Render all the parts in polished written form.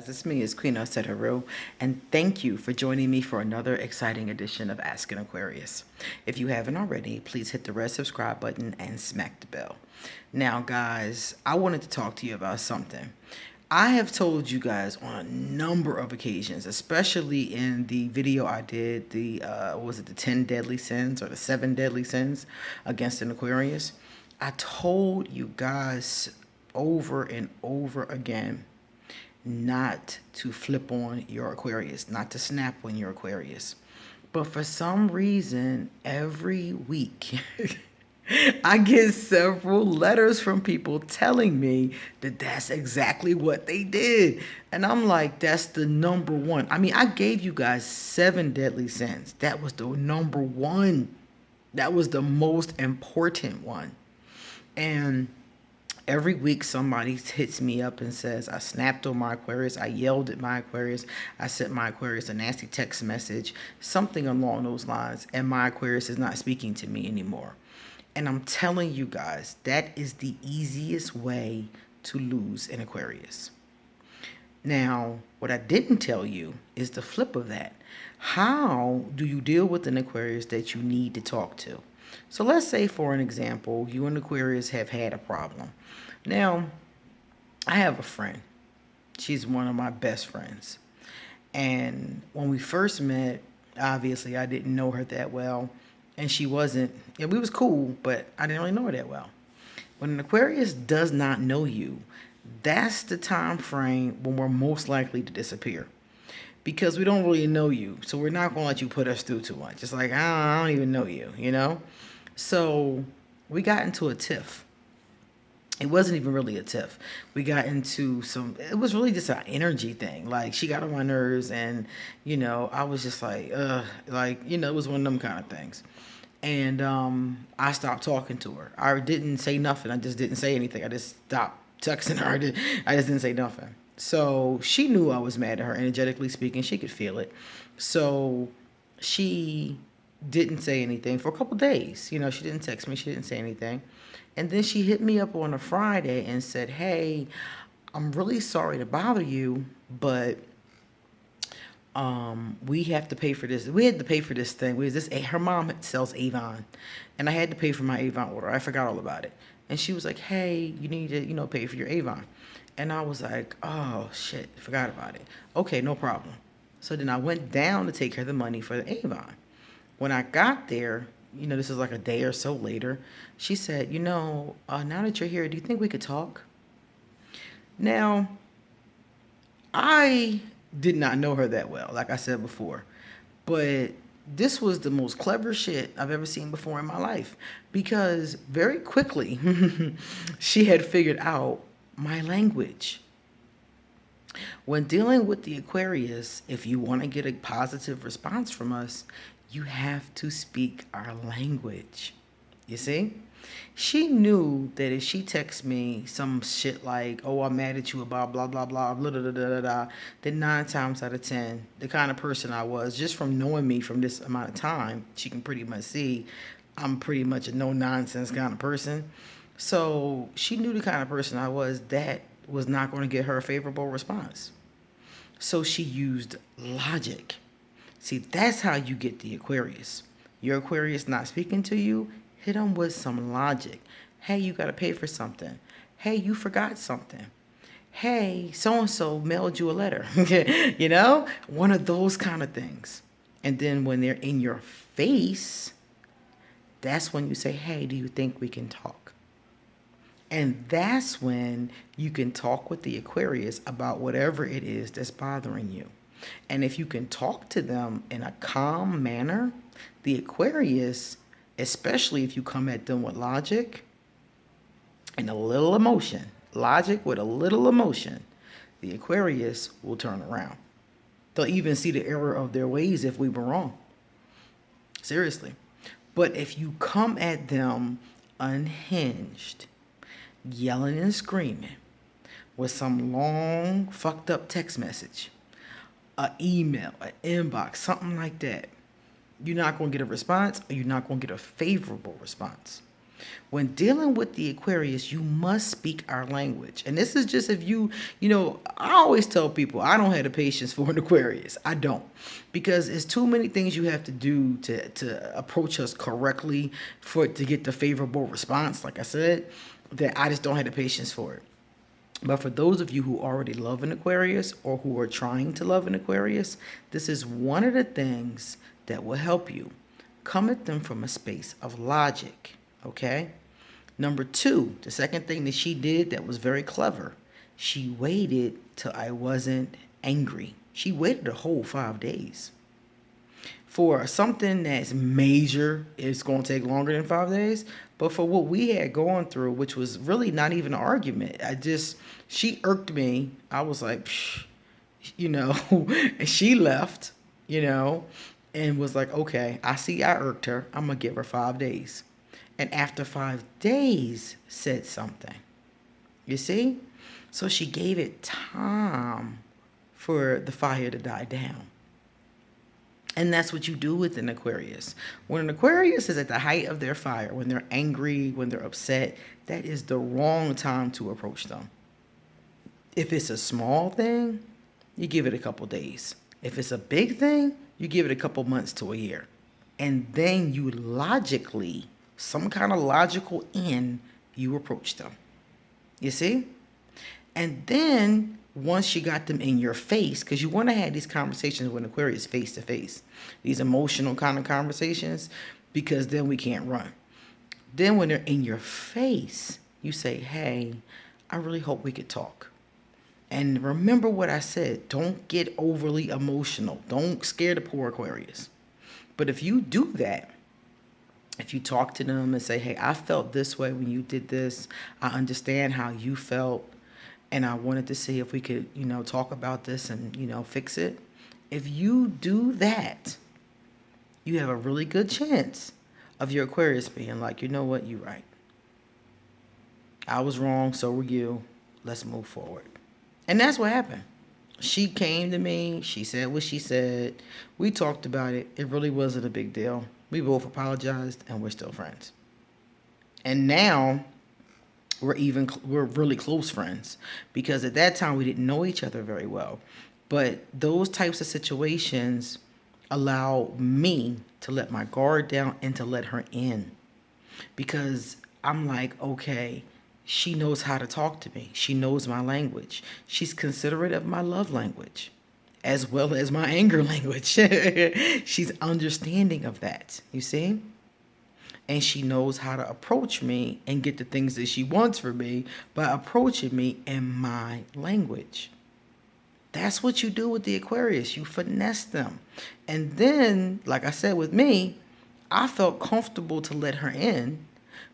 It's me, it's Queen Osetteru, and thank you for joining me for another exciting edition of Ask an Aquarius. If you haven't already, please hit the red subscribe button and smack the bell. Now, guys, I wanted to talk to you about something. I have told you guys on a number of occasions, especially in the video I did, was it the 10 deadly sins or the 7 deadly sins against an Aquarius? I told you guys over and over again not to flip on your Aquarius, not to snap on your Aquarius. But for some reason, every week, I get several letters from people telling me that that's exactly what they did. And I'm like, that's the number one. I mean, I gave you guys 7 deadly sins. That was the number one. That was the most important one. And every week somebody hits me up and says, I snapped on my Aquarius, I yelled at my Aquarius, I sent my Aquarius a nasty text message, something along those lines, and my Aquarius is not speaking to me anymore. And I'm telling you guys, that is the easiest way to lose an Aquarius. Now, what I didn't tell you is the flip of that. How do you deal with an Aquarius that you need to talk to? So let's say, for an example, you and Aquarius have had a problem. Now, I have a friend. She's one of my best friends. And when we first met, obviously I didn't know her that well. And she wasn't, yeah, we was cool, but I didn't really know her that well. When an Aquarius does not know you, that's the time frame when we're most likely to disappear. Because we don't really know you. So we're not going to let you put us through too much. It's like, I don't even know you, you know? So we got into a tiff. It wasn't even really a tiff. We got into it was really just an energy thing. Like, she got on my nerves, and, I was just like, it was one of them kind of things. And I stopped talking to her. I didn't say nothing. I just didn't say anything. I just stopped texting her. I just didn't say nothing. So she knew I was mad at her, energetically speaking. She could feel it. So she didn't say anything for a couple days. She didn't text me. She didn't say anything. And then she hit me up on a Friday and said, hey, I'm really sorry to bother you, but we have to pay for this. We had to pay for this thing. Her mom sells Avon, and I had to pay for my Avon order. I forgot all about it. And she was like, hey, you need to, pay for your Avon. And I was like, oh, shit, forgot about it. Okay, no problem. So then I went down to take her the money for the Avon. When I got there, this is like a day or so later, she said, now that you're here, do you think we could talk? Now, I did not know her that well, like I said before. But this was the most clever shit I've ever seen before in my life. Because very quickly, she had figured out my language. When dealing with the Aquarius, if you want to get a positive response from us, you have to speak our language. You see? She knew that if she texts me some shit like, oh, I'm mad at you about blah, blah, blah, blah, blah, blah, blah, blah, then 9 times out of 10, the kind of person I was, just from knowing me from this amount of time, she can pretty much see I'm pretty much a no-nonsense kind of person. So she knew the kind of person I was that was not going to get her a favorable response. So she used logic. See, that's how you get the Aquarius. Your Aquarius not speaking to you, hit them with some logic. Hey, you got to pay for something. Hey, you forgot something. Hey, so-and-so mailed you a letter. One of those kind of things. And then when they're in your face, that's when you say, hey, do you think we can talk? And that's when you can talk with the Aquarius about whatever it is that's bothering you. And if you can talk to them in a calm manner, the Aquarius, especially if you come at them with logic and a little emotion, logic with a little emotion, the Aquarius will turn around. They'll even see the error of their ways if we were wrong. Seriously. But if you come at them unhinged, yelling and screaming, with some long, fucked up text message, an email, an inbox, something like that, you're not going to get a response, or you're not going to get a favorable response. When dealing with the Aquarius, you must speak our language. And this is just if I always tell people I don't have the patience for an Aquarius. I don't. Because it's too many things you have to do to approach us correctly to get the favorable response, like I said, that I just don't have the patience for it. But for those of you who already love an Aquarius or who are trying to love an Aquarius, this is one of the things that will help you. Come at them from a space of logic, okay? Number two, the second thing that she did that was very clever, she waited till I wasn't angry. She waited a whole 5 days. For something that's major, it's going to take longer than 5 days. But for what we had gone through, which was really not even an argument, she irked me. I was like, psh, and she left, and was like, okay, I see I irked her. I'm going to give her 5 days. And after 5 days, said something. You see? So she gave it time for the fire to die down. And that's what you do with an Aquarius. When an Aquarius is at the height of their fire, when they're angry, when they're upset, that is the wrong time to approach them. If it's a small thing, you give it a couple days. If it's a big thing, you give it a couple months to a year. And then you logically, some kind of logical end, you approach them. You see? And then once you got them in your face, because you want to have these conversations with Aquarius face to face, these emotional kind of conversations, because then we can't run. Then when they're in your face, you say, hey, I really hope we could talk. And remember what I said, don't get overly emotional. Don't scare the poor Aquarius. But if you do that, if you talk to them and say, hey, I felt this way when you did this, I understand how you felt, and I wanted to see if we could, talk about this and, fix it. If you do that, you have a really good chance of your Aquarius being like, you know what, you're right. I was wrong, so were you. Let's move forward. And that's what happened. She came to me. She said what she said. We talked about it. It really wasn't a big deal. We both apologized, and we're still friends. And now we're really close friends, because at that time we didn't know each other very well. But those types of situations allow me to let my guard down and to let her in, because I'm like, okay, she knows how to talk to me. She knows my language. She's considerate of my love language as well as my anger language. She's understanding of that, you see? And she knows how to approach me and get the things that she wants from me by approaching me in my language. That's what you do with the Aquarius. You finesse them. And then, like I said with me, I felt comfortable to let her in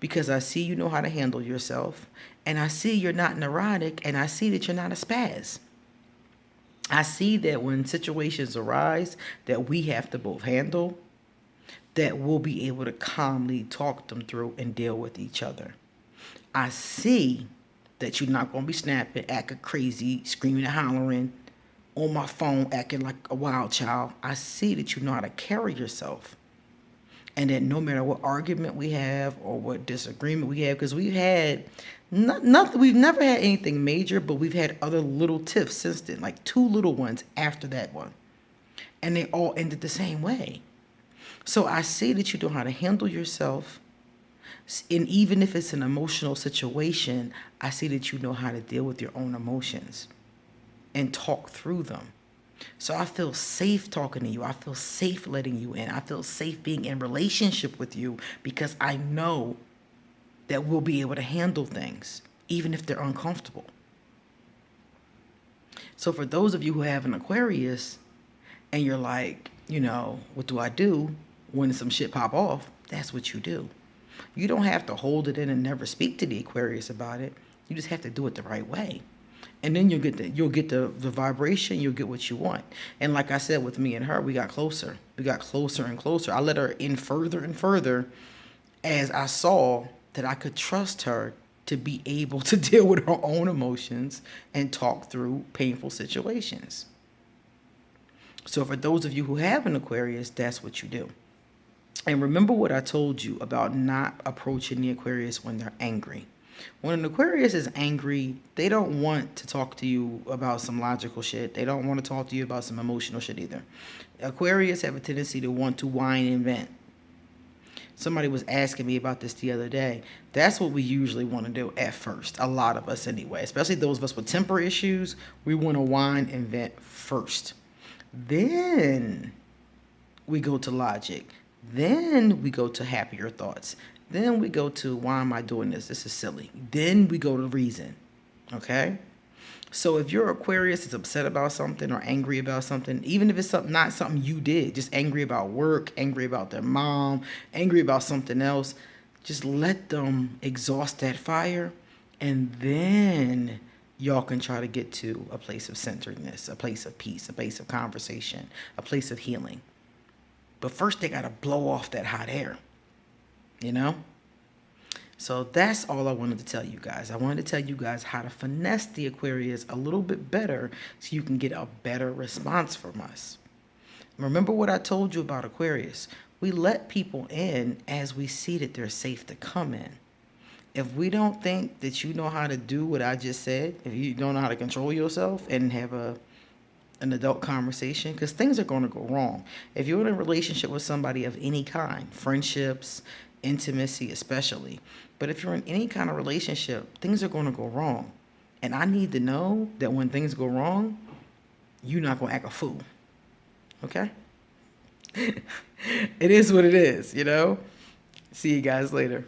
because I see you know how to handle yourself. And I see you're not neurotic. And I see that you're not a spaz. I see that when situations arise that we have to both handle, that we'll be able to calmly talk them through and deal with each other. I see that you're not going to be snapping, acting crazy, screaming and hollering on my phone, acting like a wild child. I see that you know how to carry yourself. And that no matter what argument we have or what disagreement we have, because we've had nothing, we've never had anything major, but we've had other little tiffs since then, like 2 little ones after that one. And they all ended the same way. So I see that you know how to handle yourself. And even if it's an emotional situation, I see that you know how to deal with your own emotions and talk through them. So I feel safe talking to you. I feel safe letting you in. I feel safe being in relationship with you because I know that we'll be able to handle things, even if they're uncomfortable. So for those of you who have an Aquarius and you're like, what do I do when some shit pop off? That's what you do. You don't have to hold it in and never speak to the Aquarius about it. You just have to do it the right way. And then you'll get the vibration, you'll get what you want. And like I said, with me and her, we got closer. We got closer and closer. I let her in further and further as I saw that I could trust her to be able to deal with her own emotions and talk through painful situations. So for those of you who have an Aquarius, that's what you do. And remember what I told you about not approaching the Aquarius when they're angry. When an Aquarius is angry, they don't want to talk to you about some logical shit. They don't want to talk to you about some emotional shit either. Aquarius have a tendency to want to whine and vent. Somebody was asking me about this the other day. That's what we usually want to do at first. A lot of us anyway, especially those of us with temper issues, we want to whine and vent first. Then we go to logic. Then we go to happier thoughts. Then we go to, why am I doing this? This is silly. Then we go to reason. Okay? So if your Aquarius is upset about something or angry about something, even if it's something not something you did, just angry about work, angry about their mom, angry about something else, just let them exhaust that fire, and then y'all can try to get to a place of centeredness, a place of peace, a place of conversation, a place of healing. But first they got to blow off that hot air, you know? So that's all I wanted to tell you guys. I wanted to tell you guys how to finesse the Aquarius a little bit better so you can get a better response from us. Remember what I told you about Aquarius. We let people in as we see that they're safe to come in. If we don't think that you know how to do what I just said, if you don't know how to control yourself and have an adult conversation, because things are going to go wrong. If you're in a relationship with somebody of any kind, friendships, intimacy especially, but if you're in any kind of relationship, things are going to go wrong. And I need to know that when things go wrong, you're not going to act a fool. Okay? It is what it is, you know? See you guys later.